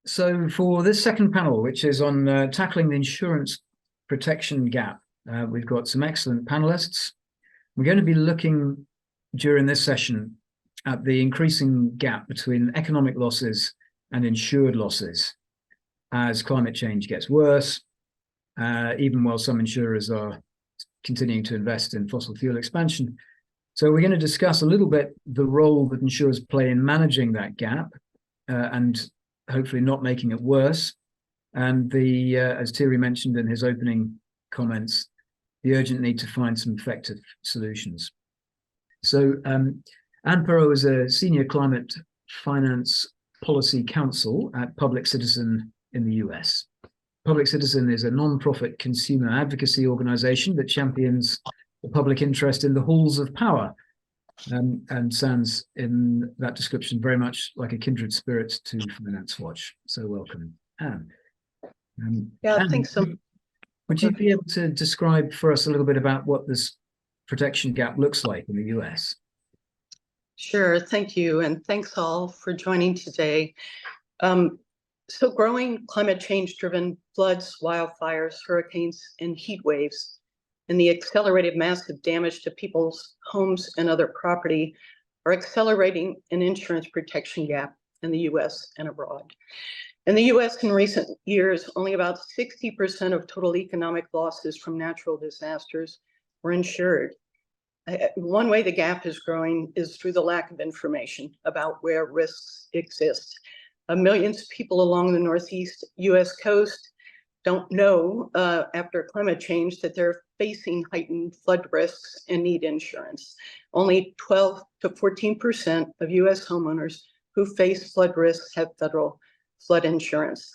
So for this second panel, which is on tackling the insurance protection gap, we've got some excellent panelists. We're going to be looking during this session at the increasing gap between economic losses and insured losses as climate change gets worse, even while some insurers are continuing to invest in fossil fuel expansion. So we're going to discuss a little bit the role that insurers play in managing that gap and hopefully not making it worse. And the, as Thierry mentioned in his opening comments, the urgent need to find some effective solutions. So Anne Perot is a senior climate finance policy counsel at Public Citizen in the US. Public Citizen is a non-profit consumer advocacy organization that champions the public interest in the halls of power, and sounds in that description very much like a kindred spirit to Finance Watch. So welcome, Anne. Anne, thanks so much. Would you be able to describe for us a little bit about what this protection gap looks like in the US? Sure, thank you. And thanks all for joining today. So growing climate change-driven floods, wildfires, hurricanes, and heat waves, and the accelerated massive damage to people's homes and other property are accelerating an insurance protection gap in the US and abroad. In the US in recent years, only about 60% of total economic losses from natural disasters were insured. One way the gap is growing is through the lack of information about where risks exist. Millions of people along the Northeast US coast don't know after climate change that they're facing heightened flood risks and need insurance. Only 12 to 14% of US homeowners who face flood risks have federal flood insurance.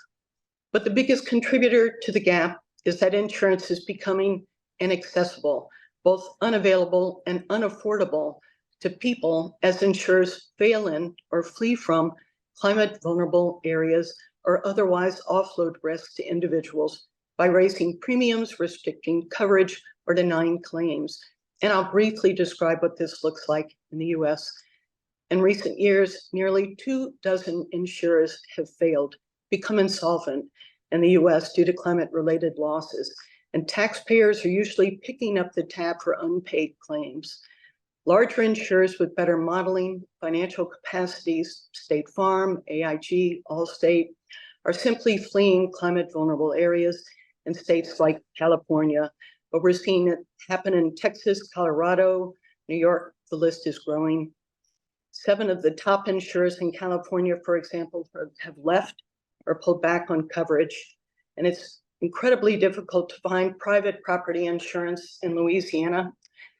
But the biggest contributor to the gap is that insurance is becoming inaccessible, both unavailable and unaffordable to people as insurers fail in or flee from climate vulnerable areas or otherwise offload risks to individuals by raising premiums, restricting coverage, or denying claims. And I'll briefly describe what this looks like in the US. In recent years, nearly 24 insurers have failed, become insolvent in the US due to climate-related losses. And taxpayers are usually picking up the tab for unpaid claims. Larger insurers with better modeling, financial capacities, State Farm, AIG, Allstate, are simply fleeing climate vulnerable areas in states like California, but we're seeing it happen in Texas, Colorado, New York. The list is growing. 7 of the top insurers in California, for example, have left or pulled back on coverage. And it's incredibly difficult to find private property insurance in Louisiana,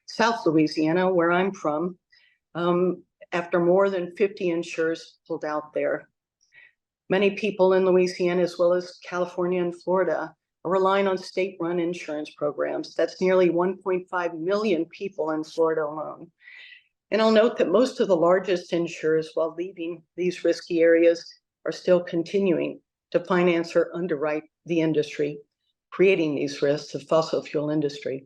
South Louisiana, where I'm from, after more than 50 insurers pulled out there. Many people in Louisiana, as well as California and Florida, are relying on state-run insurance programs. That's nearly 1.5 million people in Florida alone. And I'll note that most of the largest insurers, while leaving these risky areas, are still continuing to finance or underwrite the industry, creating these risks, the fossil fuel industry.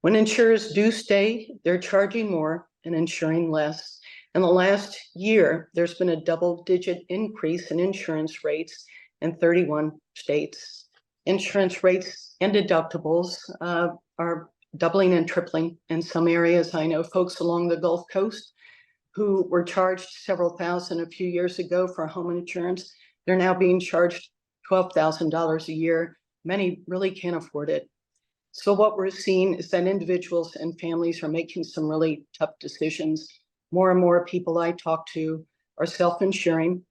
When insurers do stay, they're charging more and insuring less. In the last year, there's been a double-digit increase in insurance rates in 31 states. Insurance rates and deductibles are doubling and tripling in some areas. I know folks along the Gulf Coast who were charged several thousand a few years ago for home insurance. They're now being charged $12,000 a year. Many really can't afford it. So what we're seeing is that individuals and families are making some really tough decisions. More and more people I talk to are self-insuring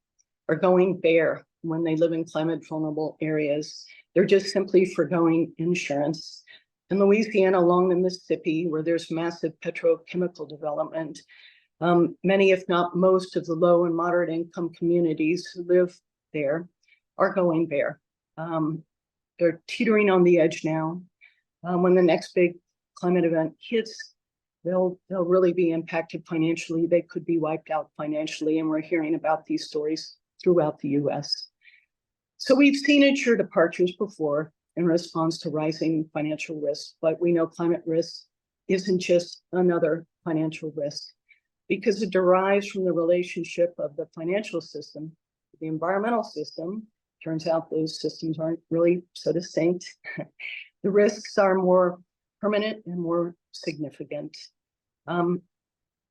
or going bare when they live in climate vulnerable areas. They're just simply forgoing insurance. In Louisiana, along the Mississippi, where there's massive petrochemical development, many, if not most, of the low and moderate income communities who live there are going bare. They're teetering on the edge now. When the next big climate event hits, they'll really be impacted financially. They could be wiped out financially, and we're hearing about these stories throughout the US. So we've seen insurer departures before in response to rising financial risks, but we know climate risk isn't just another financial risk because it derives from the relationship of the financial system the environmental system, turns out those systems aren't really so distinct. The risks are more permanent and more significant.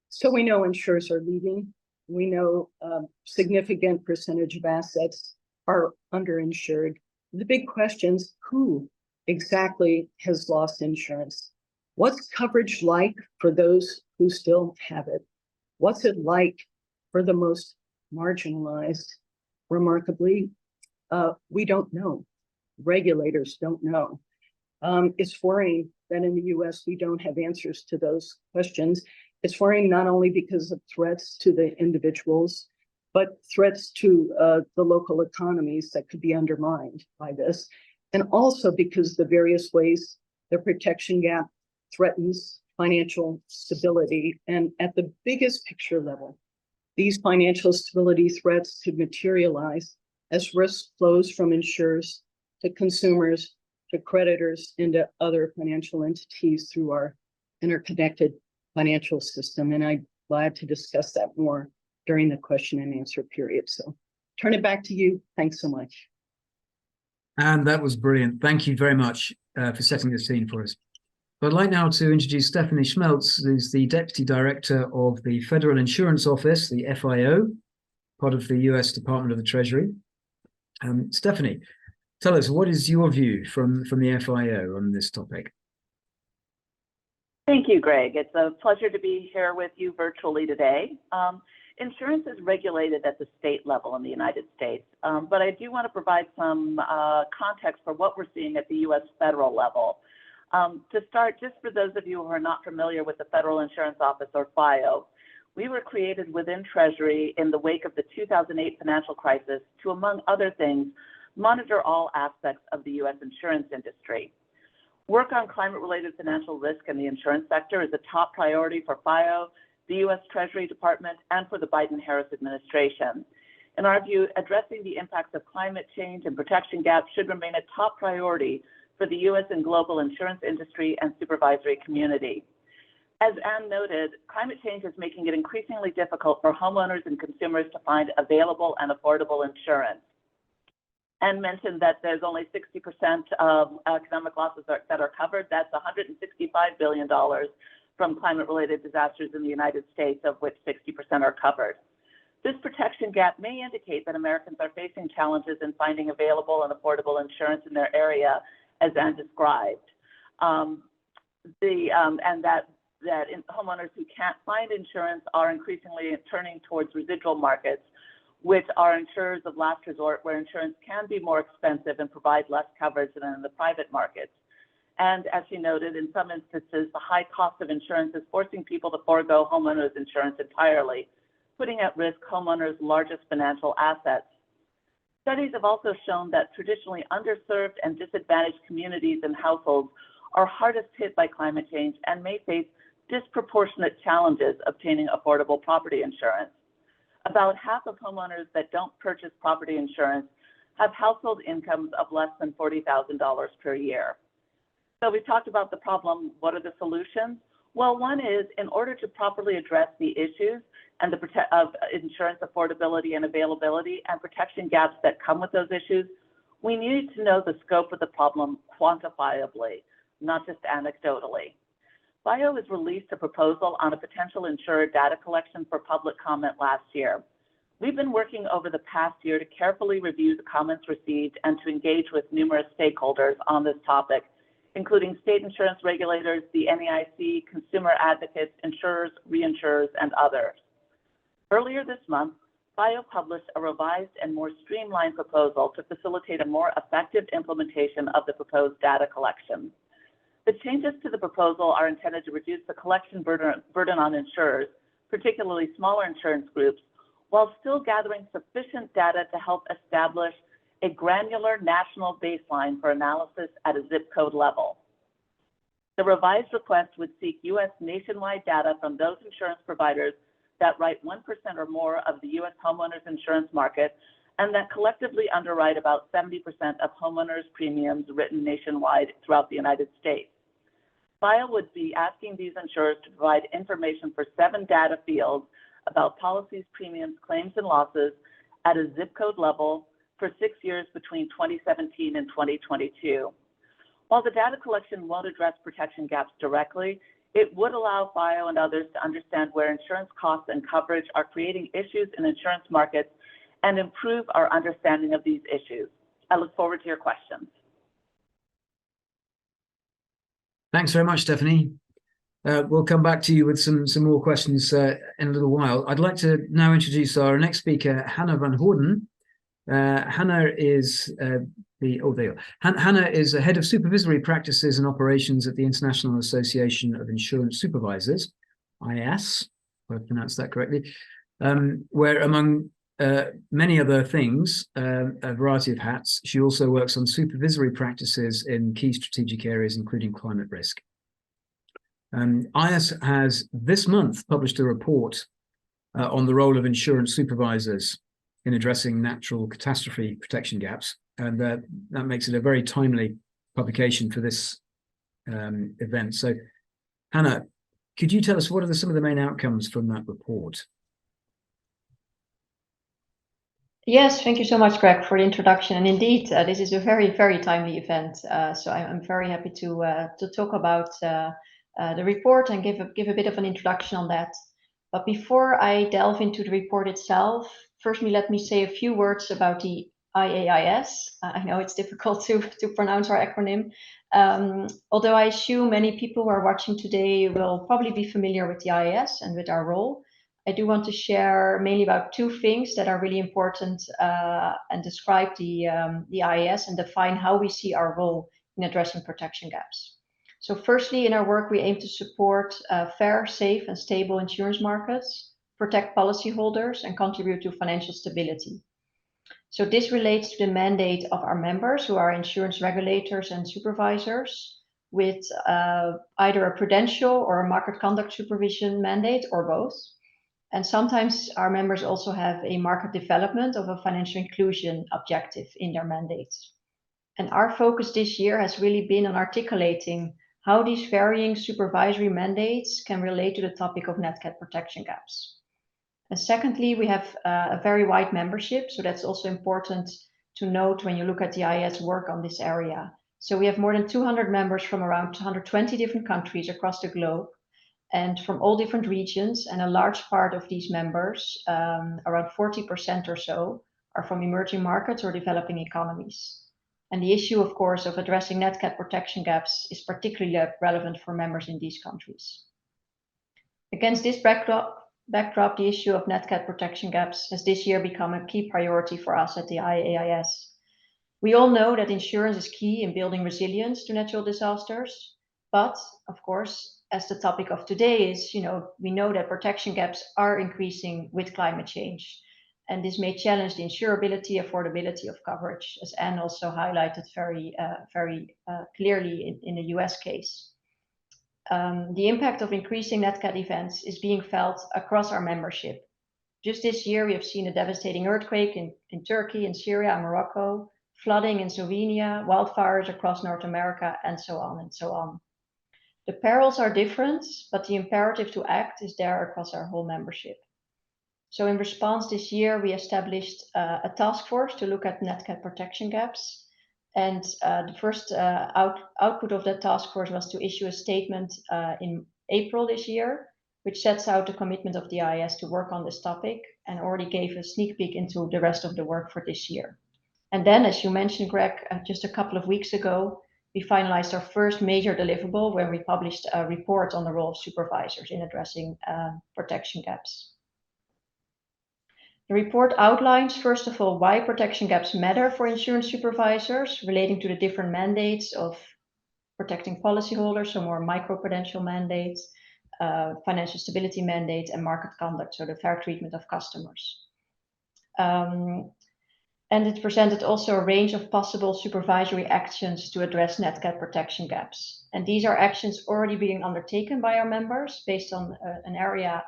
So we know insurers are leaving. We know a significant percentage of assets are underinsured. The big questions: who exactly has lost insurance? What's coverage like for those who still have it? What's it like for the most marginalized? Remarkably, we don't know. Regulators don't know. It's worrying that in the US, we don't have answers to those questions. It's worrying not only because of threats to the individuals, but threats to the local economies that could be undermined by this. And also because the various ways the protection gap threatens financial stability. And at the biggest picture level, these financial stability threats could materialize as risk flows from insurers to consumers, to creditors, into other financial entities through our interconnected financial system. And I'd glad to discuss that more during the question and answer period. So turn it back to you. Thanks so much. And that was brilliant. Thank you very much for setting the scene for us. I'd like now to introduce Stephanie Schmeltz, who's the Deputy Director of the Federal Insurance Office, the FIO, part of the US Department of the Treasury. Stephanie, tell us, what is your view from the FIO on this topic? Thank you, Greg. It's a pleasure to be here with you virtually today. Insurance is regulated at the state level in the United States, but I do want to provide some context for what we're seeing at the US federal level. To start, just for those of you who are not familiar with the Federal Insurance Office, or FIO, we were created within Treasury in the wake of the 2008 financial crisis to, among other things, monitor all aspects of the US insurance industry. Work on climate-related financial risk in the insurance sector is a top priority for FIO, the US Treasury Department, and for the Biden-Harris administration. In our view, addressing the impacts of climate change and protection gaps should remain a top priority for the US and global insurance industry and supervisory community. As Anne noted, climate change is making it increasingly difficult for homeowners and consumers to find available and affordable insurance. Anne mentioned that there's only 60% of economic losses that are covered. That's $165 billion from climate-related disasters in the United States, of which 60% are covered. This protection gap may indicate that Americans are facing challenges in finding available and affordable insurance in their area, as Anne described, and that homeowners who can't find insurance are increasingly turning towards residual markets, which are insurers of last resort, where insurance can be more expensive and provide less coverage than in the private markets. And as she noted, in some instances, the high cost of insurance is forcing people to forego homeowners insurance entirely, putting at risk homeowners' largest financial assets. Studies have also shown that traditionally underserved and disadvantaged communities and households are hardest hit by climate change and may face disproportionate challenges obtaining affordable property insurance. About half of homeowners that don't purchase property insurance have household incomes of less than $40,000 per year. So we've talked about the problem. What are the solutions? Well, one is, in order to properly address the issues and of insurance affordability and availability and protection gaps that come with those issues, we need to know the scope of the problem quantifiably, not just anecdotally. FIO has released a proposal on a potential insurer data collection for public comment last year. We've been working over the past year to carefully review the comments received and to engage with numerous stakeholders on this topic, including state insurance regulators, the NAIC, consumer advocates, insurers, reinsurers, and others. Earlier this month, FIO published a revised and more streamlined proposal to facilitate a more effective implementation of the proposed data collection. The changes to the proposal are intended to reduce the collection burden on insurers, particularly smaller insurance groups, while still gathering sufficient data to help establish a granular national baseline for analysis at a zip code level. The revised request would seek U.S. nationwide data from those insurance providers that write 1% or more of the U.S. homeowners insurance market and that collectively underwrite about 70% of homeowners premiums written nationwide throughout the United States. FIO would be asking these insurers to provide information for 7 data fields about policies, premiums, claims, and losses, at a zip code level for 6 years between 2017 and 2022. While the data collection won't address protection gaps directly, it would allow FIO and others to understand where insurance costs and coverage are creating issues in insurance markets and improve our understanding of these issues. I look forward to your questions. Thanks very much, Stephanie. We'll come back to you with some more questions in a little while. I'd like to now introduce our next speaker, Hannah van Hoorden. Hannah is Hannah is the head of supervisory practices and operations at the International Association of Insurance Supervisors, IAS, if I pronounced that correctly, where among many other things, a variety of hats, she also works on supervisory practices in key strategic areas, including climate risk. IAS has this month published a report on the role of insurance supervisors in addressing natural catastrophe protection gaps, and that makes it a very timely publication for this event. So, Hannah, could you tell us what are some of the main outcomes from that report? Yes, thank you so much, Greg, for the introduction. And indeed, this is a very, very timely event. So I'm very happy to talk about the report and give a bit of an introduction on that. But before I delve into the report itself, firstly, let me say a few words about the IAIS. I know it's difficult to pronounce our acronym. Although I assume many people who are watching today will probably be familiar with the IAS and with our role, I do want to share mainly about two things that are really important and describe the IAS and define how we see our role in addressing protection gaps. So firstly, in our work, we aim to support fair, safe, and stable insurance markets, protect policyholders, and contribute to financial stability. So this relates to the mandate of our members, who are insurance regulators and supervisors, with either a prudential or a market conduct supervision mandate, or both. And sometimes our members also have a market development of a financial inclusion objective in their mandates. And our focus this year has really been on articulating how these varying supervisory mandates can relate to the topic of Nat Cat protection gaps. And secondly, we have a very wide membership, so that's also important to note when you look at the IAS work on this area. So we have more than 200 members from around 120 different countries across the globe, and from all different regions, and a large part of these members, around 40% or so, are from emerging markets or developing economies. And the issue, of course, of addressing Nat Cat protection gaps is particularly relevant for members in these countries. Against this backdrop, the issue of Nat Cat protection gaps has this year become a key priority for us at the IAIS. We all know that insurance is key in building resilience to natural disasters, but of course, as the topic of today is, we know that protection gaps are increasing with climate change. And this may challenge the insurability, affordability of coverage, as Anne also highlighted very clearly in the US case. The impact of increasing Nat Cat events is being felt across our membership. Just this year, we have seen a devastating earthquake in Turkey, in Syria, and Morocco, flooding in Slovenia, wildfires across North America, and so on and so on. The perils are different, but the imperative to act is there across our whole membership. So in response this year, we established a task force to look at Nat Cat protection gaps. And the first output of that task force was to issue a statement in April this year, which sets out the commitment of the IAS to work on this topic, and already gave a sneak peek into the rest of the work for this year. And then, as you mentioned, Greg, just a couple of weeks ago, we finalized our first major deliverable when we published a report on the role of supervisors in addressing protection gaps. The report outlines, first of all, why protection gaps matter for insurance supervisors, relating to the different mandates of protecting policyholders, so more microprudential mandates, financial stability mandate, and market conduct, so the fair treatment of customers. And it presented also a range of possible supervisory actions to address Nat Cat protection gaps. And these are actions already being undertaken by our members based on an area,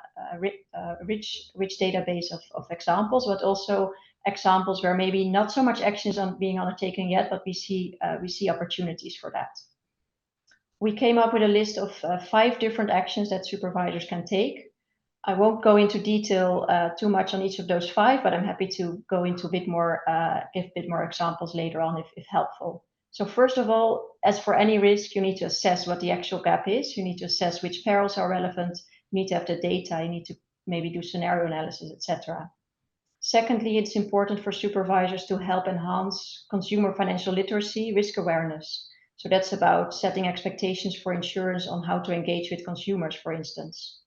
rich database of examples, but also examples where maybe not so much action is being undertaken yet, but we see opportunities for that. We came up with a list of 5 different actions that supervisors can take. I won't go into detail too much on each of those 5, but I'm happy to go into a bit more, give a bit more examples later on if helpful. So first of all, as for any risk, you need to assess what the actual gap is. You need to assess which perils are relevant. You need to have the data. You need to maybe do scenario analysis, etc. Secondly, it's important for supervisors to help enhance consumer financial literacy, risk awareness. So that's about setting expectations for insurance on how to engage with consumers, for instance.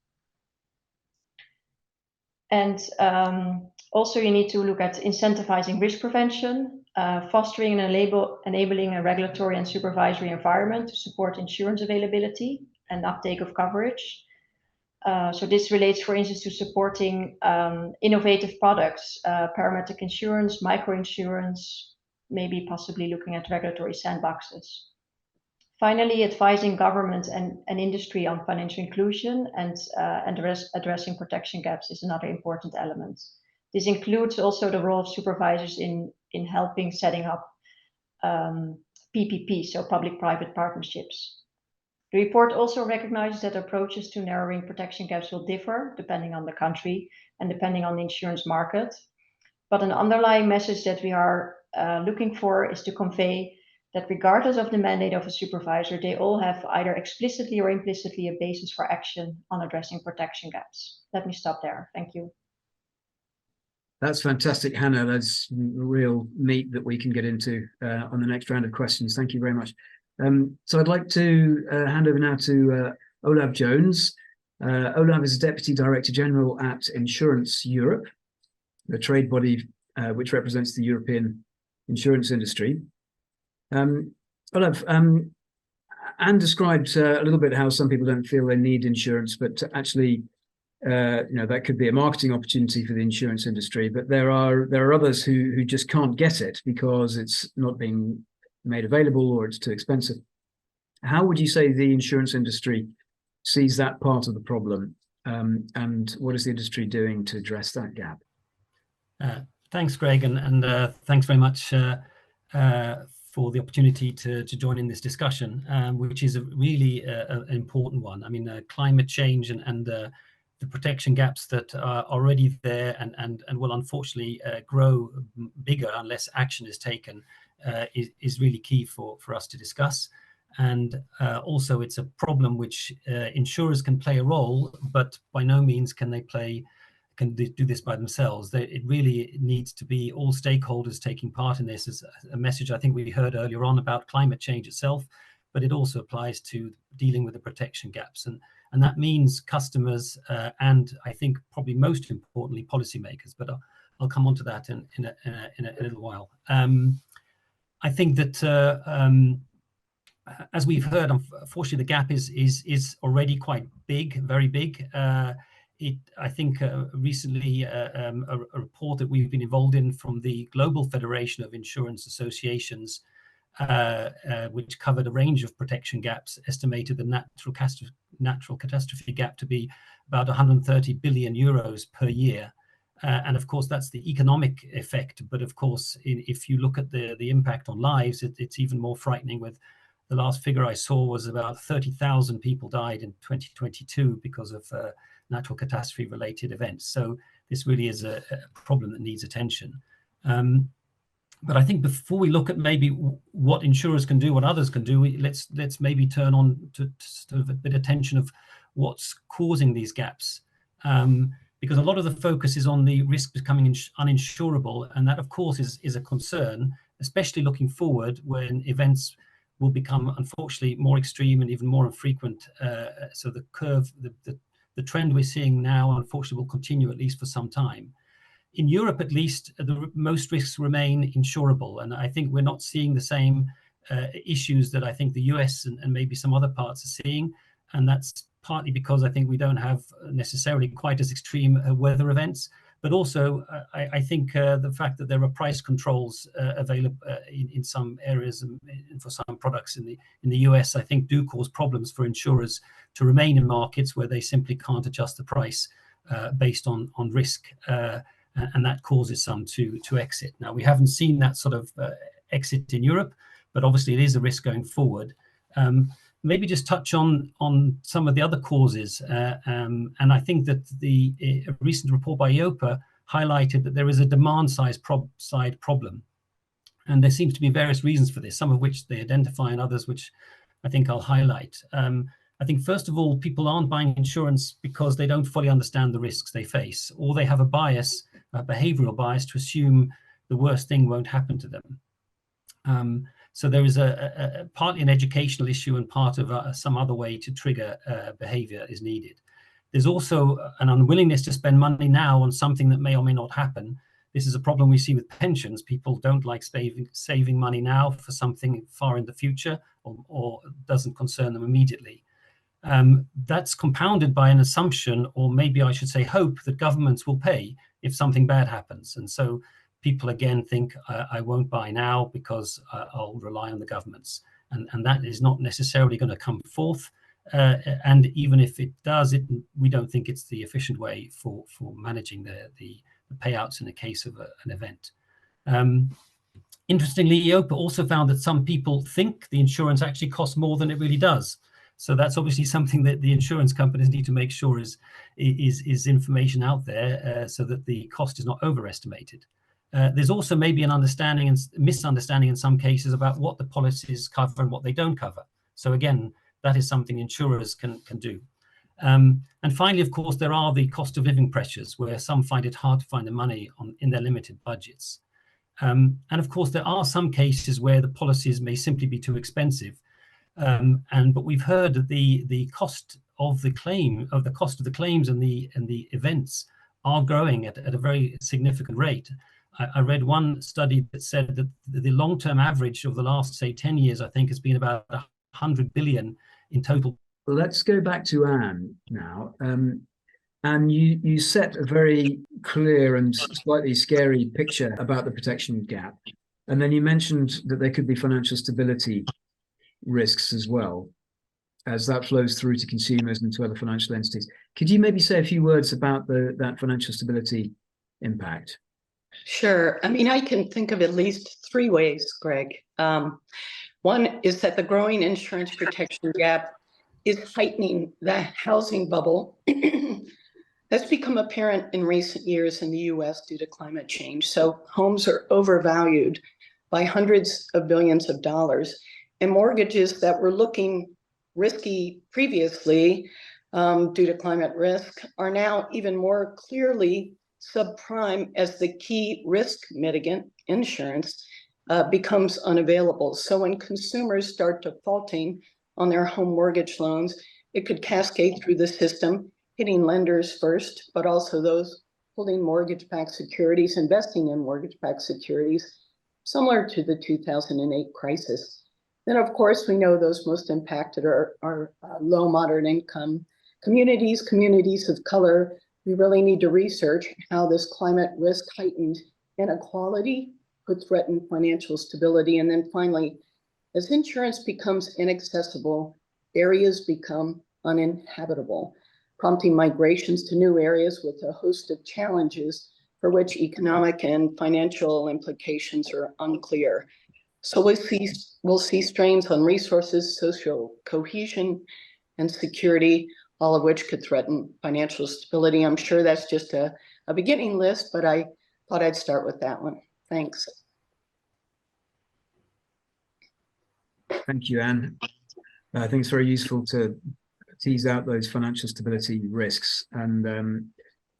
And also you need to look at incentivizing risk prevention, fostering and enabling a regulatory and supervisory environment to support insurance availability and uptake of coverage. So this relates, for instance, to supporting innovative products, parametric insurance, microinsurance, maybe possibly looking at regulatory sandboxes. Finally, advising government and industry on financial inclusion and addressing protection gaps is another important element. This includes also the role of supervisors in helping setting up PPP, so public-private partnerships. The report also recognizes that approaches to narrowing protection gaps will differ depending on the country and depending on the insurance market. But an underlying message that we are looking for is to convey that regardless of the mandate of a supervisor, they all have either explicitly or implicitly a basis for action on addressing protection gaps. Let me stop there. Thank you. That's fantastic, Hannah. That's real meat that we can get into on the next round of questions. Thank you very much. So I'd like to hand over now to Olav Jones. Olav is Deputy Director General at Insurance Europe, the trade body which represents the European insurance industry. Olav, Anne described a little bit how some people don't feel they need insurance, but actually, that could be a marketing opportunity for the insurance industry. But there are others who just can't get it because it's not being made available or it's too expensive. How would you say the insurance industry sees that part of the problem, and what is the industry doing to address that gap? Thanks, Greg, and thanks very much for the opportunity to join in this discussion, which is a really an important one. I mean, climate change and the protection gaps that are already there and will unfortunately grow bigger unless action is taken is really key for us to discuss. And also it's a problem which insurers can play a role, but by no means can they do this by themselves. It really needs to be all stakeholders taking part in this. Is a message I think we heard earlier on about climate change itself, but it also applies to dealing with the protection gaps. And that means customers and I think probably most importantly policymakers, but I'll come on to that in a little while. I think that as we've heard, unfortunately, the gap is already quite big, very big. I think recently a report that we've been involved in from the Global Federation of Insurance Associations, which covered a range of protection gaps, estimated the natural catastrophe gap to be about 130 billion euros per year. And of course, that's the economic effect. But of course, if you look at the impact on lives, it's even more frightening. With the last figure I saw was about 30,000 people died in 2022 because of natural catastrophe related events. So this really is a problem that needs attention. But I think before we look at maybe what insurers can do, what others can do, let's maybe turn on to sort of a bit of attention of what's causing these gaps. Because a lot of the focus is on the risk becoming uninsurable. And that, of course, is a concern, especially looking forward when events will become, unfortunately, more extreme and even more infrequent. So the curve, the trend we're seeing now, unfortunately, will continue at least for some time. In Europe, at least, most risks remain insurable. And I think we're not seeing the same issues that I think the US and maybe some other parts are seeing. And that's partly because I think we don't have necessarily quite as extreme weather events, but also I think the fact that there are price controls available in some areas and for some products in the US, I think do cause problems for insurers to remain in markets where they simply can't adjust the price based on risk, and that causes some to exit. Now, we haven't seen that sort of exit in Europe, but obviously it is a risk going forward. maybe just touch on some of the other causes. And I think that a recent report by EIOPA highlighted that there is a demand side problem. And there seems to be various reasons for this, some of which they identify and others which I think I'll highlight. I think, first of all, people aren't buying insurance because they don't fully understand the risks they face, or they have a bias, a behavioral bias, to assume the worst thing won't happen to them. So there is partly an educational issue, and part of some other way to trigger behavior is needed. There's also an unwillingness to spend money now on something that may or may not happen. This is a problem we see with pensions. People don't like saving money now for something far in the future, or doesn't concern them immediately. That's compounded by an assumption, or maybe I should say hope, that governments will pay if something bad happens. And so people again think, I won't buy now because I'll rely on the governments. And that is not necessarily going to come forth. And even if it does, we don't think it's the efficient way for managing the payouts in the case of an event. Interestingly, EIOPA also found that some people think the insurance actually costs more than it really does. So that's obviously something that the insurance companies need to make sure is information out there, so that the cost is not overestimated. There's also maybe an understanding and misunderstanding in some cases about what the policies cover and what they don't cover. So again, that is something insurers can do. And finally, of course, there are the cost of living pressures, where some find it hard to find the money in their limited budgets. And of course, there are some cases where the policies may simply be too expensive. But we've heard that the cost of the claims and the events are growing at a very significant rate. I read one study that said that the long-term average of the last, say, 10 years, I think, has been about 100 billion in total. Well, let's go back to Anne now. And you set a very clear and slightly scary picture about the protection gap. And then you mentioned that there could be financial stability risks as well, as that flows through to consumers and to other financial entities. Could you maybe say a few words about that financial stability impact? Sure. I mean, I can think of at least three ways, Greg. One is that the growing insurance protection gap is heightening the housing bubble that's become apparent in recent years in the US due to climate change. So homes are overvalued by hundreds of billions of dollars, and mortgages that were looking risky previously due to climate risk are now even more clearly subprime, as the key risk mitigant, insurance, becomes unavailable. So when consumers start defaulting on their home mortgage loans, it could cascade through the system, hitting lenders first, but also those holding mortgage-backed securities, investing in mortgage-backed securities, similar to the 2008 crisis. Then, of course, we know those most impacted are low, moderate income communities, communities of color. We really need to research how this climate risk heightened inequality could threaten financial stability. And then finally, as insurance becomes inaccessible, areas become uninhabitable, prompting migrations to new areas with a host of challenges for which economic and financial implications are unclear. So we'll see strains on resources, social cohesion, and security, all of which could threaten financial stability. I'm sure that's just a beginning list, but I thought I'd start with that one. Thanks. Thank you, Anne. I think it's very useful to tease out those financial stability risks, and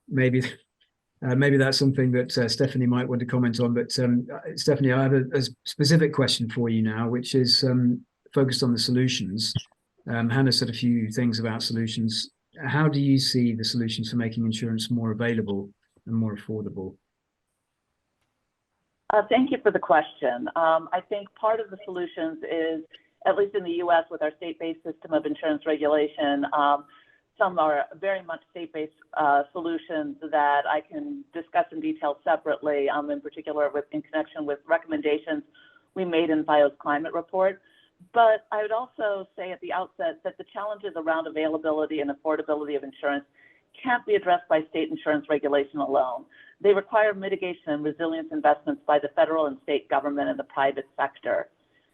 maybe that's something that Stephanie might want to comment on. But Stephanie, I have a specific question for you now, which is focused on the solutions. Hannah said a few things about solutions. How do you see the solutions for making insurance more available and more affordable? Thank you for the question. I think part of the solutions is, at least in the U.S. with our state-based system of insurance regulation, some are very much state-based solutions that I can discuss in detail separately, in particular in connection with recommendations we made in FIO's climate report. But I would also say at the outset that the challenges around availability and affordability of insurance can't be addressed by state insurance regulation alone. They require mitigation and resilience investments by the federal and state government and the private sector.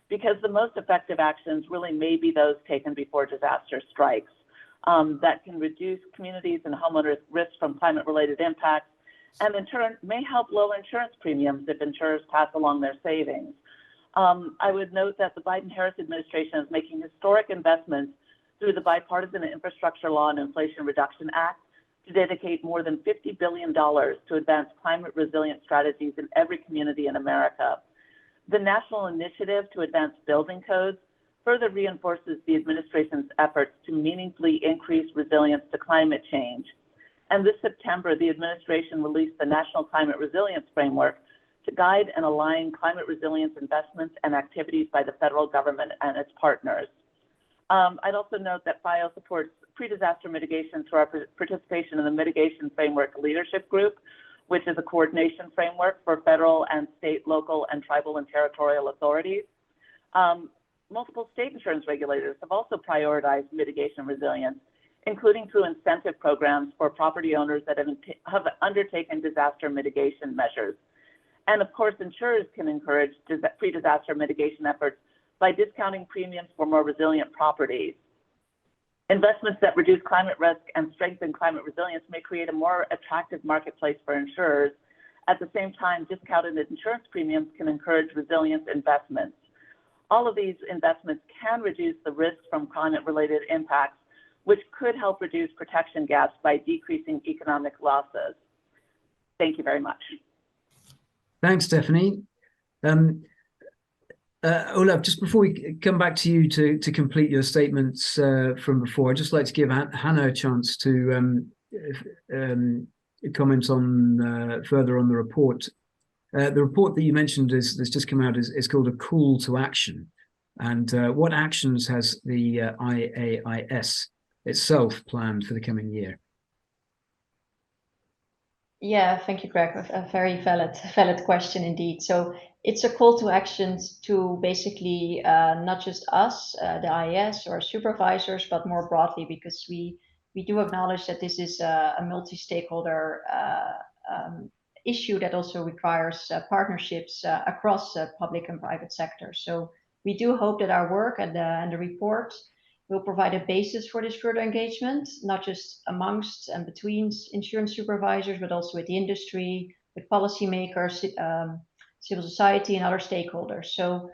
because the most effective actions really may be those taken before disaster strikes that can reduce communities and homeowners' risk from climate-related impacts, and in turn may help lower insurance premiums if insurers pass along their savings. I would note that the Biden-Harris administration is making historic investments through the Bipartisan Infrastructure Law and Inflation Reduction Act to dedicate more than $50 billion to advance climate resilient strategies in every community in America. The national initiative to advance building codes further reinforces the administration's efforts to meaningfully increase resilience to climate change. And this September, the administration released the National Climate Resilience Framework to guide and align climate resilience investments and activities by the federal government and its partners. I'd also note that FIO supports pre-disaster mitigation through our participation in the Mitigation Framework Leadership Group, which is a coordination framework for federal and state, local, and tribal and territorial authorities. Multiple state insurance regulators have also prioritized mitigation resilience, including through incentive programs for property owners that have undertaken disaster mitigation measures. And of course, insurers can encourage pre-disaster mitigation efforts by discounting premiums for more resilient properties. Investments that reduce climate risk and strengthen climate resilience may create a more attractive marketplace for insurers. At the same time, discounted insurance premiums can encourage resilience investments. All of these investments can reduce the risk from climate-related impacts, which could help reduce protection gaps by decreasing economic losses. Thank you very much. Thanks, Stephanie. Olaf, just before we come back to you to complete your statements from before, I'd just like to give Hannah a chance to comment on further on the report. The report that you mentioned that's just come out is called a call to action. And what actions has the IAIS itself planned for the coming year? Yeah, thank you, Greg. A very valid question indeed. So it's a call to actions to basically not just us, the IAS or supervisors, but more broadly, because we do acknowledge that this is a multi-stakeholder issue that also requires partnerships across public and private sectors. So we do hope that our work and the report will provide a basis for this further engagement, not just amongst and between insurance supervisors, but also with the industry, with policymakers, civil society, and other stakeholders. So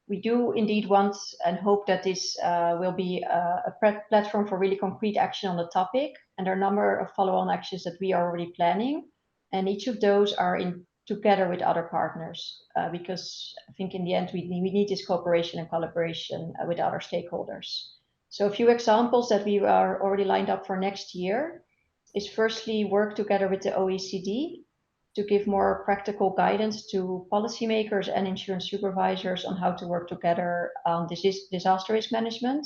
we do indeed want and hope that this will be a platform for really concrete action on the topic. And there are a number of follow-on actions that we are already planning. And each of those are in together with other partners, because I think in the end, we need this cooperation and collaboration with other stakeholders. So a few examples that we are already lined up for next year is firstly work together with the OECD to give more practical guidance to policymakers and insurance supervisors on how to work together on disaster risk management.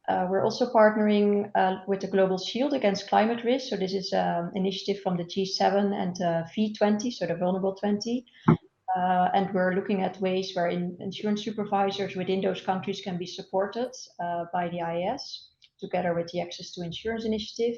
We're also partnering with the Global Shield against climate risk. So this is an initiative from the G7 and V20, so the Vulnerable 20. And we're looking at ways where insurance supervisors within those countries can be supported by the IAS, together with the Access to Insurance initiative.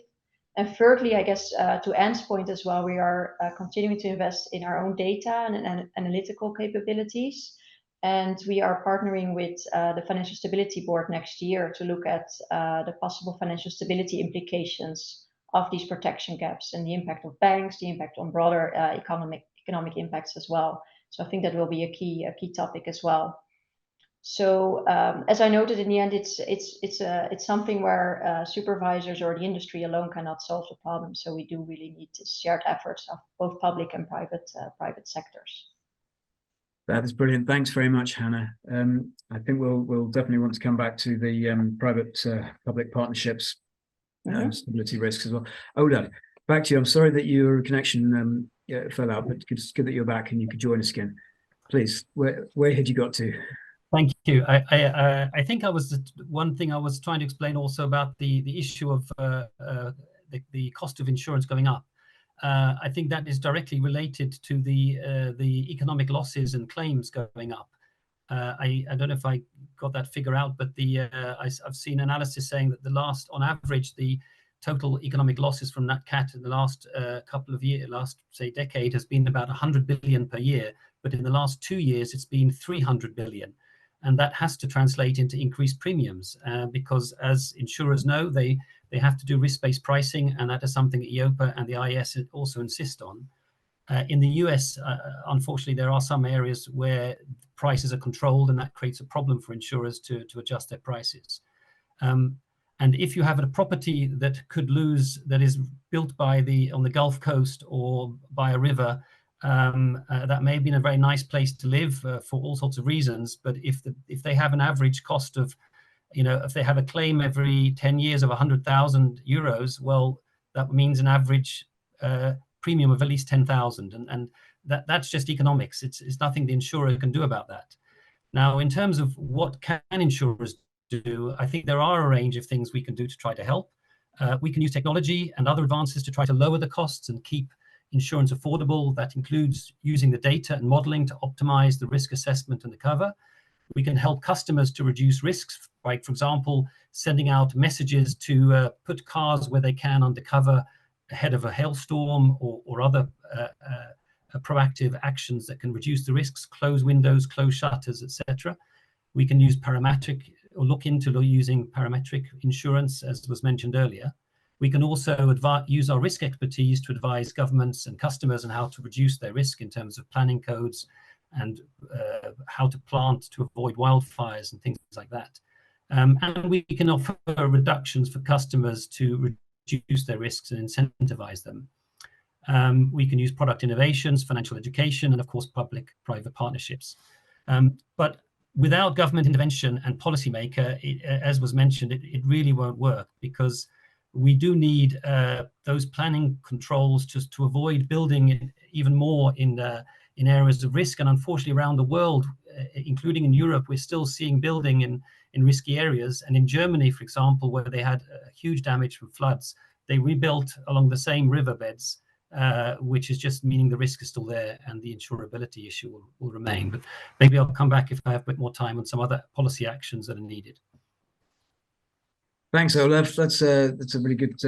And thirdly, I guess to Anne's point as well, we are continuing to invest in our own data and analytical capabilities. And we are partnering with the Financial Stability Board next year to look at the possible financial stability implications of these protection gaps and the impact of banks, the impact on broader economic impacts as well. So I think that will be a key topic as well. So as I noted, in the end, it's something where supervisors or the industry alone cannot solve the problem. So we do really need this shared efforts of both public and private sectors. That is brilliant. Thanks very much, Hannah. I think we'll definitely want to come back to the private-public partnerships and stability risks as well. Olaf, back to you. I'm sorry that your connection fell out, but it's good that you're back and you could join us again. Please, where had you got to? Thank you. I think one thing I was trying to explain also about the issue of the cost of insurance going up. I think that is directly related to the economic losses and claims going up. I don't know if I got that figure out, but I've seen analysis saying that on average, the total economic losses from Nat Cat in the last couple of years, decade, has been about 100 billion per year. But in the last 2 years, it's been 300 billion. and that has to translate into increased premiums because, as insurers know, they have to do risk-based pricing, and that is something that EIOPA and the IAS also insist on. In the US, unfortunately, there are some areas where prices are controlled, and that creates a problem for insurers to adjust their prices. And if you have a property that could lose, that is built on the Gulf Coast or by a river, that may have been a very nice place to live for all sorts of reasons. But if they have an average cost of, if they have a claim every 10 years of 100,000 euros, well, that means an average premium of at least 10,000, and that's just economics. It's nothing the insurer can do about that. Now, in terms of what can insurers do, I think there are a range of things we can do to try to help. We can use technology and other advances to try to lower the costs and keep insurance affordable. That includes using the data and modeling to optimize the risk assessment and the cover. We can help customers to reduce risks by, for example, sending out messages to put cars where they can under cover ahead of a hailstorm, or other proactive actions that can reduce the risks, close windows, close shutters, etc. We can use parametric, or look into using parametric insurance, as was mentioned earlier. We can also use our risk expertise to advise governments and customers on how to reduce their risk in terms of planning codes and how to plant to avoid wildfires and things like that. And we can offer reductions for customers to reduce their risks and incentivize them. We can use product innovations, financial education, and of course, public-private partnerships. But without government intervention and policymaker, as was mentioned, it really won't work, because we do need those planning controls to avoid building even more in areas of risk. And unfortunately, around the world, including in Europe, we're still seeing building in risky areas. And in Germany, for example, where they had huge damage from floods, they rebuilt along the same riverbeds, which is just meaning the risk is still there and the insurability issue will remain. But maybe I'll come back if I have a bit more time on some other policy actions that are needed. Thanks, Olaf. That's a really good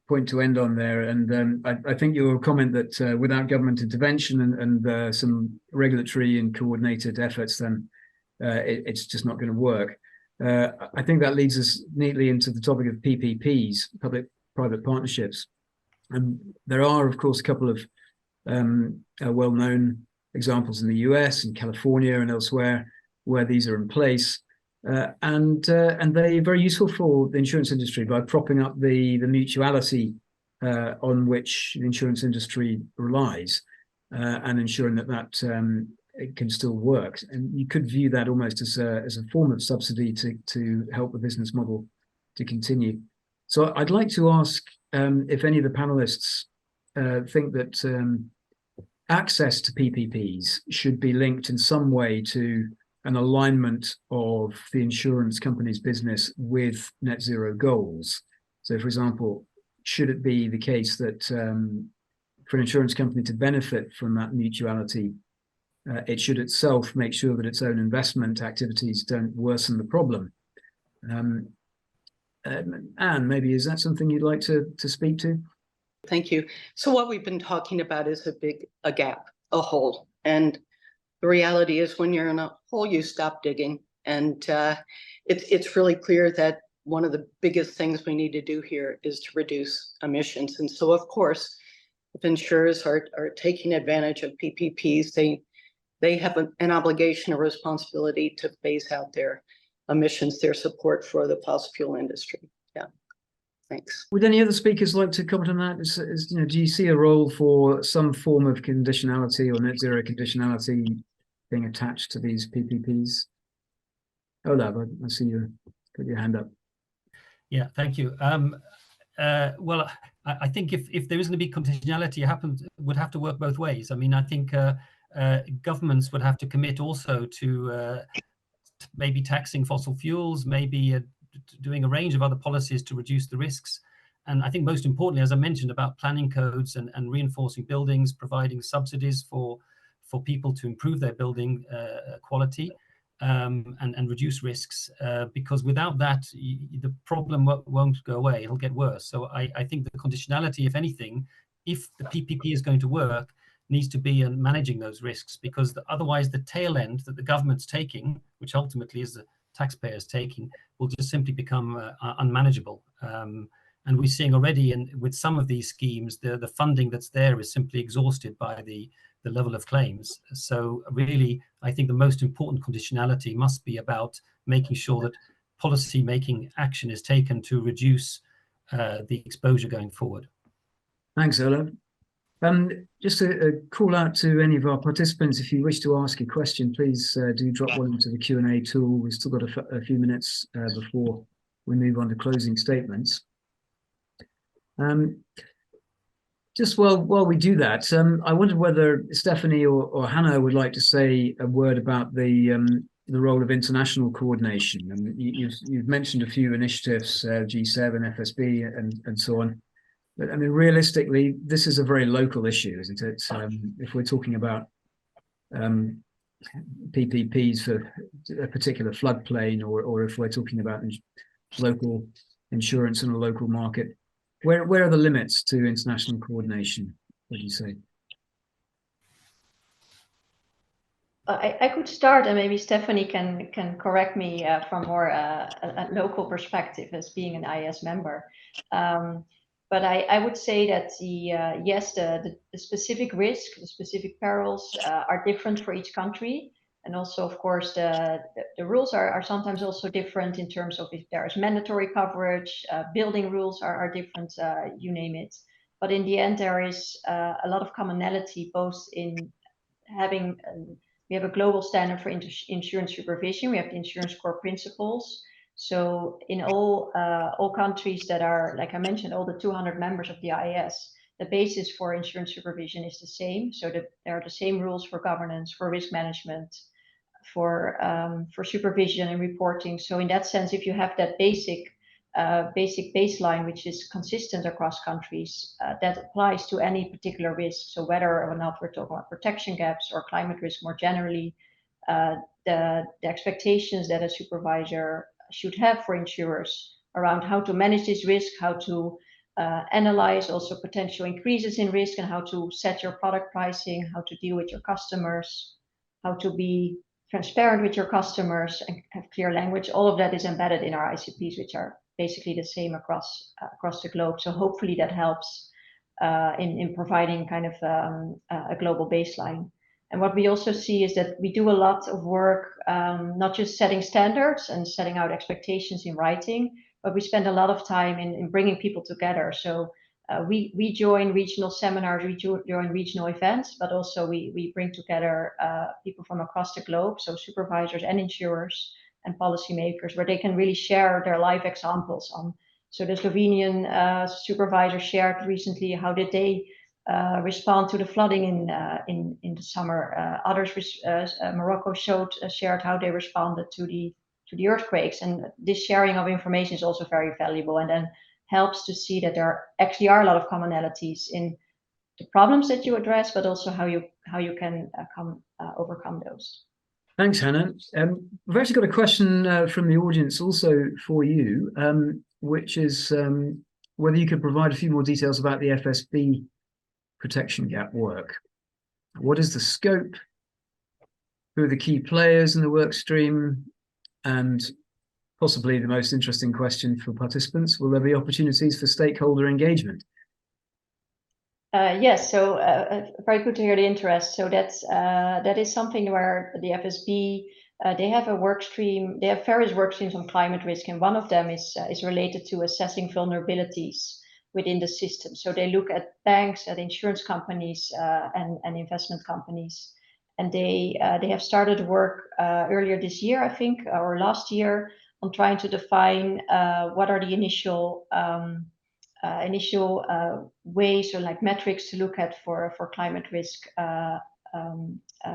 point to end on there. And I think your comment that without government intervention and some regulatory and coordinated efforts, then it's just not going to work. I think that leads us neatly into the topic of PPPs, public-private partnerships. And there are, of course, a couple of well-known examples in the US and California and elsewhere where these are in place. And they're very useful for the insurance industry by propping up the mutuality on which the insurance industry relies and ensuring that it can still work. And you could view that almost as a form of subsidy to help the business model to continue. So I'd like to ask if any of the panelists think that access to PPPs should be linked in some way to an alignment of the insurance company's business with net zero goals. So, for example, should it be the case that for an insurance company to benefit from that mutuality, it should itself make sure that its own investment activities don't worsen the problem? Anne, maybe is that something you'd like to speak to? Thank you. So what we've been talking about is a gap, a hole. And the reality is when you're in a hole, you stop digging. And it's really clear that one of the biggest things we need to do here is to reduce emissions. And so, of course, if insurers are taking advantage of PPPs, they have an obligation, a responsibility to phase out their emissions, their support for the fossil fuel industry. Yeah, thanks. Would any other speakers like to comment on that? Do you see a role for some form of conditionality or net zero conditionality being attached to these PPPs? Olaf, I see you put your hand up. Yeah, thank you. Well, I think if there is going to be conditionality, it would have to work both ways. I mean, I think governments would have to commit also to maybe taxing fossil fuels, maybe doing a range of other policies to reduce the risks. And I think most importantly, as I mentioned, about planning codes and reinforcing buildings, providing subsidies for people to improve their building quality and reduce risks, because without that, the problem won't go away, it'll get worse. So I think the conditionality, if anything, if the PPP is going to work, needs to be in managing those risks, because otherwise the tail end that the government's taking, which ultimately is the taxpayers taking, will just simply become unmanageable. And we're seeing already with some of these schemes, the funding that's there is simply exhausted by the level of claims. So really, I think the most important conditionality must be about making sure that policy making action is taken to reduce the exposure going forward. Thanks, Ola. Just a call out to any of our participants. If you wish to ask a question, please do drop one into the Q&A tool. We've still got a few minutes before we move on to closing statements. Just while we do that, I wondered whether Stephanie or Hannah would like to say a word about the role of international coordination. And you've mentioned a few initiatives, G7, FSB, and so on. But I mean, realistically, this is a very local issue, isn't it? If we're talking about PPPs for a particular floodplain, or if we're talking about local insurance in a local market, where are the limits to international coordination, would you say? I could start, and maybe Stephanie can correct me from more a local perspective as being an IAS member. But I would say that the specific risk, the specific perils are different for each country. And also, of course, the rules are sometimes also different in terms of if there is mandatory coverage, building rules are different, you name it. But in the end, there is a lot of commonality, both in having, we have a global standard for insurance supervision, we have the insurance core principles. So in all countries that are, like I mentioned, all the 200 members of the IAS, the basis for insurance supervision is the same. So that there are the same rules for governance, for risk management, for supervision and reporting. So in that sense, if you have that basic baseline, which is consistent across countries, that applies to any particular risk. So whether or not we're talking about protection gaps or climate risk more generally, the expectations that a supervisor should have for insurers around how to manage this risk, how to analyze also potential increases in risk, and how to set your product pricing, how to deal with your customers, how to be transparent with your customers and have clear language. All of that is embedded in our ICPs, which are basically the same across the globe. So hopefully that helps in providing kind of a global baseline. And what we also see is that we do a lot of work, not just setting standards and setting out expectations in writing, but we spend a lot of time in bringing people together. So we join regional seminars, we join regional events, but also we bring together people from across the globe, so supervisors and insurers and policymakers, where they can really share their live examples on. So the Slovenian supervisor shared recently how did they respond to the flooding in the summer. Others, Morocco shared how they responded to the earthquakes, and this sharing of information is also very valuable, and then helps to see that there actually are a lot of commonalities in the problems that you address, but also how you can overcome those. Thanks, Hannah. We've actually got a question from the audience also for you, which is whether you could provide a few more details about the FSB protection gap work. What is the scope? Who are the key players in the work stream? And possibly the most interesting question for participants, will there be opportunities for stakeholder engagement? Yes, so very good to hear the interest. So that is something where the FSB, they have a work stream, they have various work streams on climate risk, and one of them is related to assessing vulnerabilities within the system. So they look at banks, at insurance companies, and investment companies. And they have started work earlier this year, I think, or last year, on trying to define what are the initial ways or like metrics to look at for climate risk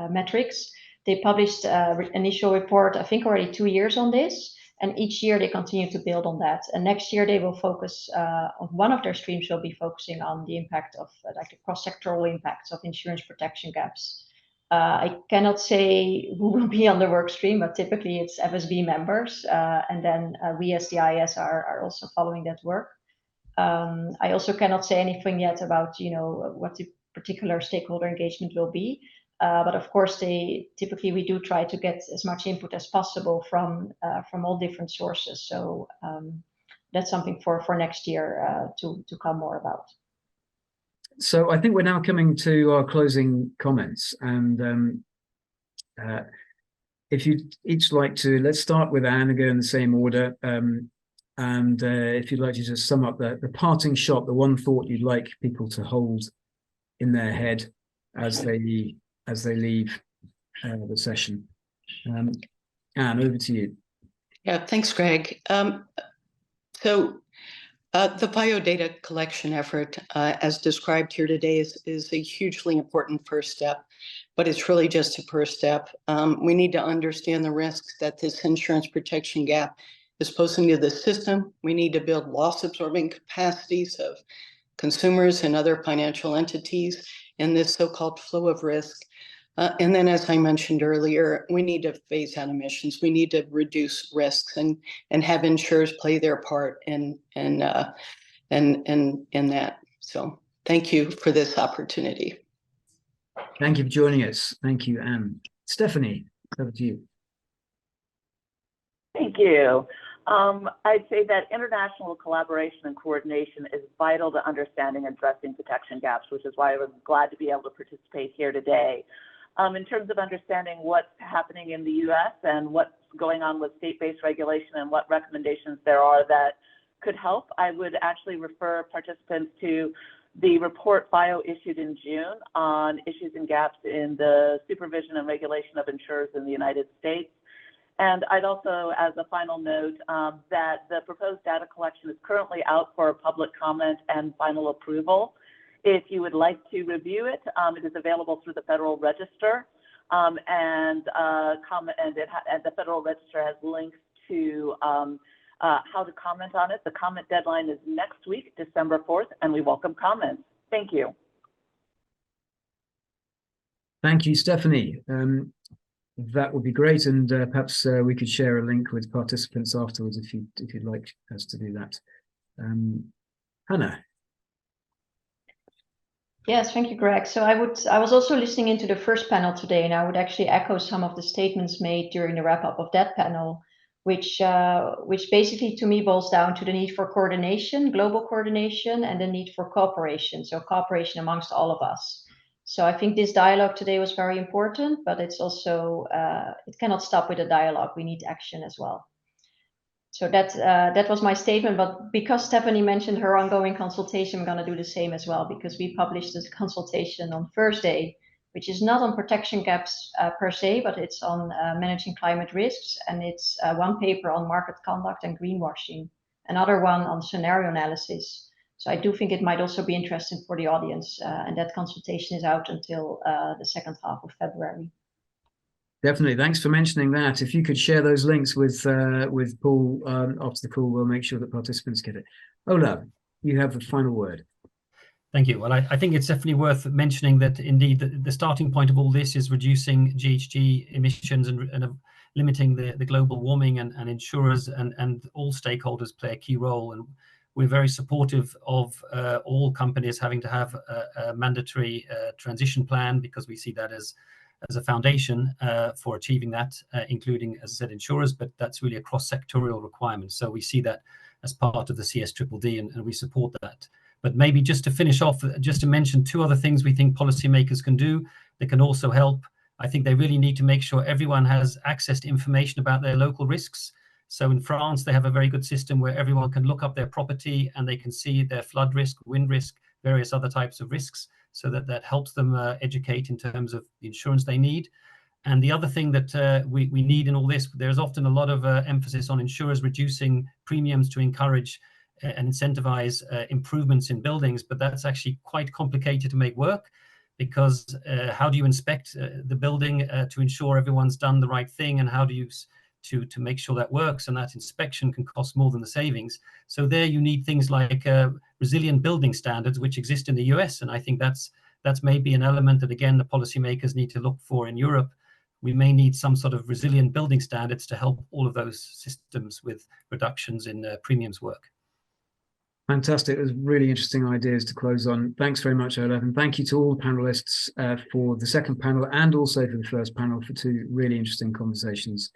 metrics. They published an initial report, I think already 2 years on this, and each year they continue to build on that. And next year they will focus on one of their streams will be focusing on the impact of like the cross-sectoral impacts of insurance protection gaps. I cannot say who will be on the work stream, but typically it's FSB members, and then we as the IAS are also following that work. I also cannot say anything yet about what the particular stakeholder engagement will be. But of course, typically we do try to get as much input as possible from all different sources. So that's something for next year to come more about. So I think we're now coming to our closing comments, and if you'd each like to, let's start with Anne and go in the same order. And if you'd like to just sum up the parting shot, the one thought you'd like people to hold in their head as they leave the session. Anne, over to you. Yeah, thanks, Greg. So the biodata collection effort, as described here today, is a hugely important first step, but it's really just a first step. We need to understand the risks that this insurance protection gap is posing to the system. We need to build loss-absorbing capacities of consumers and other financial entities in this so-called flow of risk. And then, as I mentioned earlier, we need to phase out emissions. We need to reduce risks and have insurers play their part in that. So, thank you for this opportunity. Thank you for joining us. Thank you, Anne. Stephanie, over to you. Thank you. I'd say that international collaboration and coordination is vital to understanding and addressing protection gaps, which is why I was glad to be able to participate here today. In terms of understanding what's happening in the U.S. and what's going on with state-based regulation and what recommendations there are that could help, I would actually refer participants to the report FIO issued in June on issues and gaps in the supervision and regulation of insurers in the United States. And I'd also, as a final note, that the proposed data collection is currently out for public comment and final approval. If you would like to review it, it is available through the Federal Register, and the Federal Register has links to how to comment on it. The comment deadline is next week, December 4th, and we welcome comments. Thank you. Thank you, Stephanie. That would be great, and perhaps we could share a link with participants afterwards if you'd like us to do that. Hannah. Yes, thank you, Greg. So I was also listening into the first panel today, and I would actually echo some of the statements made during the wrap-up of that panel, which basically to me boils down to the need for coordination, global coordination, and the need for cooperation. So cooperation amongst all of us. So I think this dialogue today was very important, but it's also, it cannot stop with a dialogue. We need action as well. So that was my statement, but because Stephanie mentioned her ongoing consultation, I'm going to do the same as well, because we published this consultation on Thursday, which is not on protection gaps per se, but it's on managing climate risks. And it's one paper on market conduct and greenwashing, another one on scenario analysis. So I do think it might also be interesting for the audience, and that consultation is out until the second half of February. Definitely. Thanks for mentioning that. If you could share those links with Paul after the call, we'll make sure that participants get it. Ola, you have the final word. Thank you. Well, I think it's definitely worth mentioning that indeed the starting point of all this is reducing GHG emissions and limiting the global warming, and insurers and all stakeholders play a key role. And we're very supportive of all companies having to have a mandatory transition plan, because we see that as a foundation for achieving that, including, as I said, insurers, but that's really a cross-sectorial requirement. So we see that as part of the CSDDD, and we support that. But maybe just to finish off, just to mention two other things we think policymakers can do that can also help. I think they really need to make sure everyone has access to information about their local risks. So in France, they have a very good system where everyone can look up their property and they can see their flood risk, wind risk, various other types of risks, so that helps them educate in terms of the insurance they need. And the other thing that we need in all this, there's often a lot of emphasis on insurers reducing premiums to encourage and incentivize improvements in buildings, but that's actually quite complicated to make work, because how do you inspect the building to ensure everyone's done the right thing, and how do you to make sure that works? And that inspection can cost more than the savings. So there you need things like resilient building standards, which exist in the US, and I think that's maybe an element that, again, the policymakers need to look for in Europe. We may need some sort of resilient building standards to help all of those systems with reductions in premiums work. Fantastic. It was really interesting ideas to close on. Thanks very much, Olaf. And thank you to all the panelists for the second panel and also for the first panel for two really interesting conversations.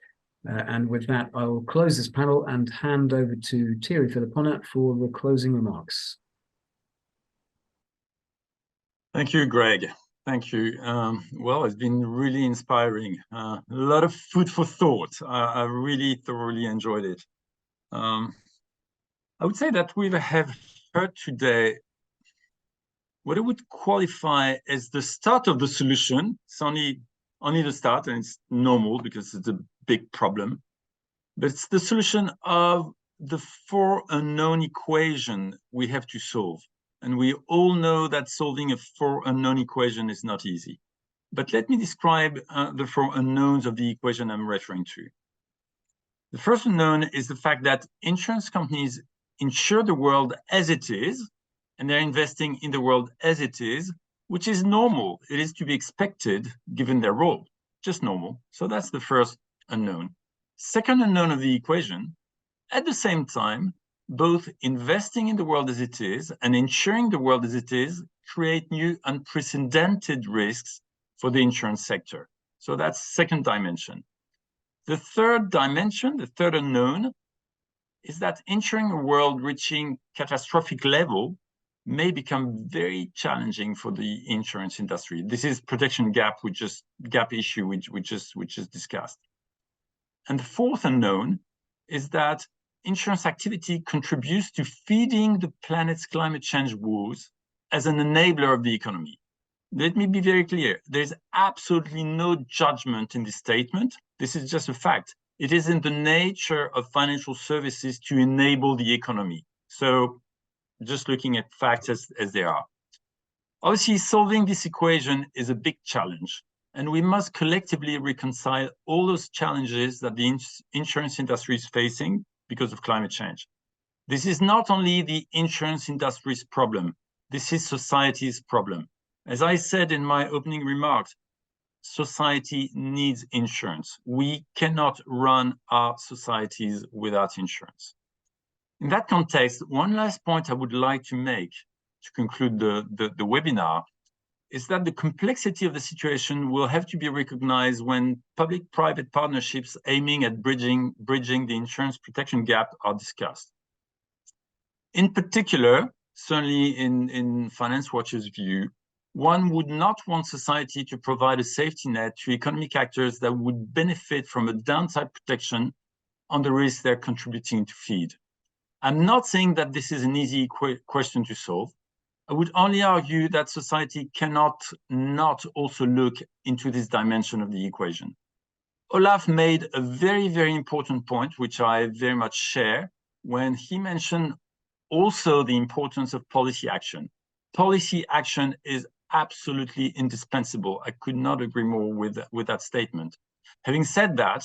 And with that, I will close this panel and hand over to Thierry Philippona for the closing remarks. Thank you, Greg. Thank you. Well, it's been really inspiring. A lot of food for thought. I really thoroughly enjoyed it. I would say that we have heard today what I would qualify as the start of the solution. It's only the start, and it's normal because it's a big problem. But it's the solution of the four unknown equation we have to solve. And we all know that solving a four unknown equation is not easy. But let me describe the four unknowns of the equation I'm referring to. The first unknown is the fact that insurance companies insure the world as it is, and they're investing in the world as it is, which is normal. It is to be expected given their role, just normal. So that's the first unknown. Second unknown of the equation, at the same time, both investing in the world as it is and insuring the world as it is create new unprecedented risks for the insurance sector. So that's second dimension. The third dimension, the third unknown, is that insuring a world reaching catastrophic level may become very challenging for the insurance industry. This is protection gap, gap issue, which we just discussed. And the fourth unknown is that insurance activity contributes to feeding the planet's climate change woes as an enabler of the economy. Let me be very clear. There's absolutely no judgment in this statement. This is just a fact. It is in the nature of financial services to enable the economy. So just looking at facts as they are. Obviously, solving this equation is a big challenge, and we must collectively reconcile all those challenges that the insurance industry is facing because of climate change. This is not only the insurance industry's problem, this is society's problem. As I said in my opening remarks, society needs insurance. We cannot run our societies without insurance. In that context, one last point I would like to make to conclude the webinar is that the complexity of the situation will have to be recognized when public-private partnerships aiming at bridging the insurance protection gap are discussed. In particular, certainly in Finance Watch's view, one would not want society to provide a safety net to economic actors that would benefit from a downside protection on the risk they're contributing to feed. I'm not saying that this is an easy question to solve. I would only argue that society cannot not also look into this dimension of the equation. Olaf made a very, very important point, which I very much share, when he mentioned also the importance of policy action. Policy action is absolutely indispensable. I could not agree more with that statement. Having said that,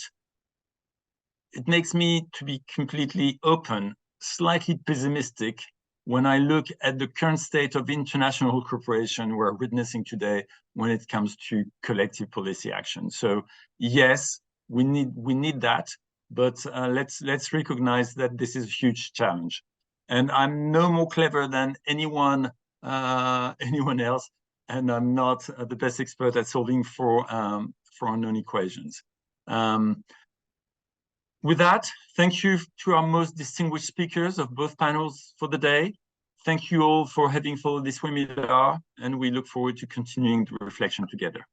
it makes me, to be completely open, slightly pessimistic when I look at the current state of international cooperation we're witnessing today when it comes to collective policy action. So yes, we need that, but let's recognize that this is a huge challenge. And I'm no more clever than anyone else, and I'm not the best expert at solving four unknown equations. With that, thank you to our most distinguished speakers of both panels for the day. Thank you all for having followed this webinar, and we look forward to continuing the reflection together.